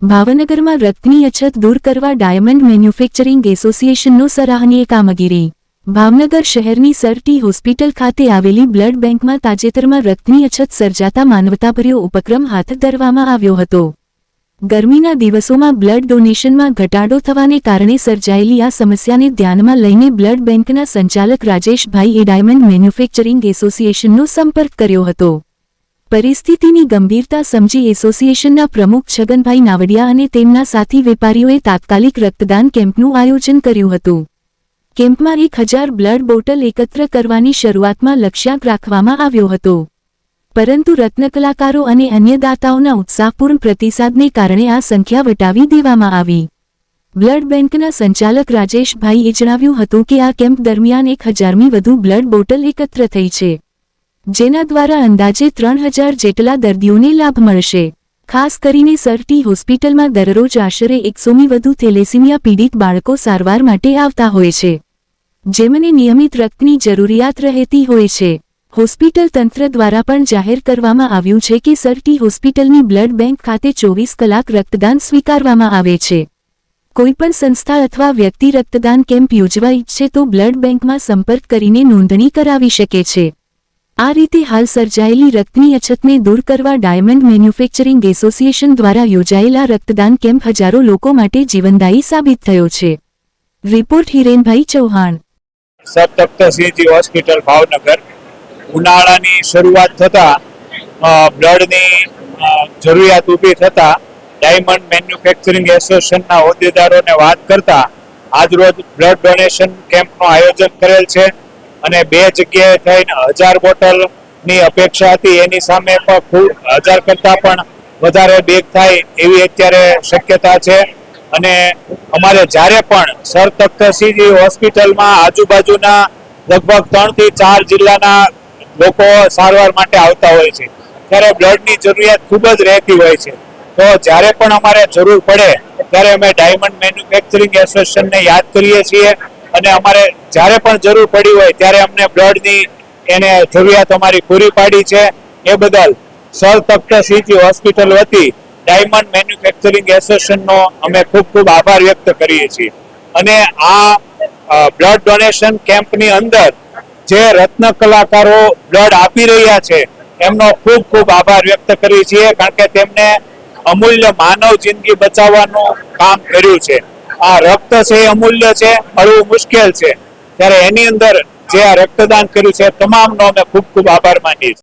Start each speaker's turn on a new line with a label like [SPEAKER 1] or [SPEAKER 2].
[SPEAKER 1] ભાવનગરમાં રક્તની અછત દૂર કરવા ડાયમંડ મેન્યુફેક્ચરિંગ એસોસિએશનનો સરાહનીય કામગીરી। ભાવનગર શહેરની સર ટી હોસ્પિટલ ખાતે આવેલી બ્લડ બેંકમાં તાજેતરમાં રક્તની અછત સર્જાતા માનવતાભર્યો ઉપક્રમ હાથ ધરવામાં આવ્યો હતો। ગરમીના દિવસોમાં બ્લડ ડોનેશનમાં ઘટાડો થવાને કારણે સર્જાયેલી આ સમસ્યાને ધ્યાનમાં લઈને બ્લડ બેંકના સંચાલક રાજેશભાઈએ ડાયમંડ મેન્યુફેક્ચરિંગ એસોસિએશનનો સંપર્ક કર્યો હતો। પરિસ્થિતિની ગંભીરતા સમજી એસોસિએશનના પ્રમુખ છગનભાઈ નાવડિયા અને તેમના સાથી વેપારીઓએ તાત્કાલિક રક્તદાન કેમ્પનું આયોજન કર્યું હતું। કેમ્પમાં 1000 બ્લડ બોટલ એકત્ર કરવાની શરૂઆતમાં લક્ષ્યાંક રાખવામાં આવ્યો હતો, પરંતુ રત્નકલાકારો અને અન્ય દાતાઓના ઉત્સાહપૂર્ણ પ્રતિસાદને કારણે આ સંખ્યા વટાવી દેવામાં આવી। બ્લડ બેંકના સંચાલક રાજેશભાઈએ જણાવ્યું હતું કે આ કેમ્પ દરમિયાન 1000મી વધુ બ્લડ બોટલ એકત્ર થઈ છે, જેના દ્વારા અંદાજે 3000 જેટલા દર્દીઓને લાભ મળશે। ખાસ કરીને સર ટી હોસ્પિટલમાં દરરોજ આશરે 100મી વધુ થેલેસીમિયા પીડિત બાળકો સારવાર માટે આવતા હોય છે, જેમને નિયમિત રક્તની જરૂરિયાત રહેતી હોય છે। હોસ્પિટલ તંત્ર દ્વારા પણ જાહેર કરવામાં આવ્યું છે કે સર ટી હોસ્પિટલની બ્લડ બેંક ખાતે 24 કલાક રક્તદાન સ્વીકારવામાં આવે છે। કોઈપણ સંસ્થા અથવા વ્યક્તિ રક્તદાન કેમ્પ યોજવા ઈચ્છે તો બ્લડ બેંકમાં સંપર્ક કરીને નોંધણી કરાવી શકે છે। આ રીતે હાલ સર્જાયેલી રક્તની અછતને દૂર કરવા ડાયમંડ મેન્યુફેક્ચરિંગ એસોસિએશન દ્વારા યોજાયેલા રક્તદાન કેમ્પ હજારો લોકો માટે જીવનદાયી સાબિત થયો છે। Report Hirenbhai Chauhan,
[SPEAKER 2] sir Takhtsinhji hospital Bhavnagar. ઉનાળાની શરૂઆત થતા બ્લડની જરૂરિયાત ઊભી થતા ડાયમંડ મેન્યુફેક્ચરિંગ એસોસિએશનના હોદ્દેદારોને વાત કરતા આજરોજ બ્લડ ડોનેશન કેમ્પનું આયોજન કરેલ છે અને 2 જગ્યાએ થઈને 1000 બોટલની અપેક્ષા હતી, એની સામે પણ 1000 કરતાં પણ વધારે બેગ થાય એવી અત્યારે શક્યતા છે। અને અમારે જ્યારે પણ સર તખ્તસિંહજી હોસ્પિટલમાં આજુબાજુના લગભગ 3 થી 4 જિલ્લાના લોકો સારવાર માટે આવતા હોય છે, ત્યારે બ્લડની જરૂરિયાત ખૂબ જ રહેતી હોય છે। તો જ્યારે પણ અમારે જરૂર પડે ત્યારે અમે ડાયમંડ મેન્યુફેક્ચરિંગ એસોસિએશનને યાદ કરીએ છીએ અને અમારે જ્યારે પણ જરૂર પડી હોય ત્યારે અમને બ્લડની એને જરૂરિયાત અમારી પૂરી પાડી છે। એ બદલ સર તખ્તસિંહજી હોસ્પિટલ વતી ડાયમંડ મેન્યુફેક્ચરિંગ એસોસિએશનનો અમે ખૂબ ખૂબ આભાર વ્યક્ત કરીએ છીએ। અને આ બ્લડ ડોનેશન કેમ્પની અંદર જે રત્ન કલાકારો બ્લડ આપી રહ્યા છે એમનો ખૂબ ખૂબ આભાર વ્યક્ત કરીએ છીએ, કારણ કે તેમને અમૂલ્ય માનવ જિંદગી બચાવવાનું કામ કર્યું છે। આ રક્ત છે એ અમૂલ્ય છે, મળવું મુશ્કેલ છે, ત્યારે એની અંદર જે આ રક્તદાન કર્યું છે તમામનો અમે ખૂબ ખૂબ આભાર માનીએ છીએ।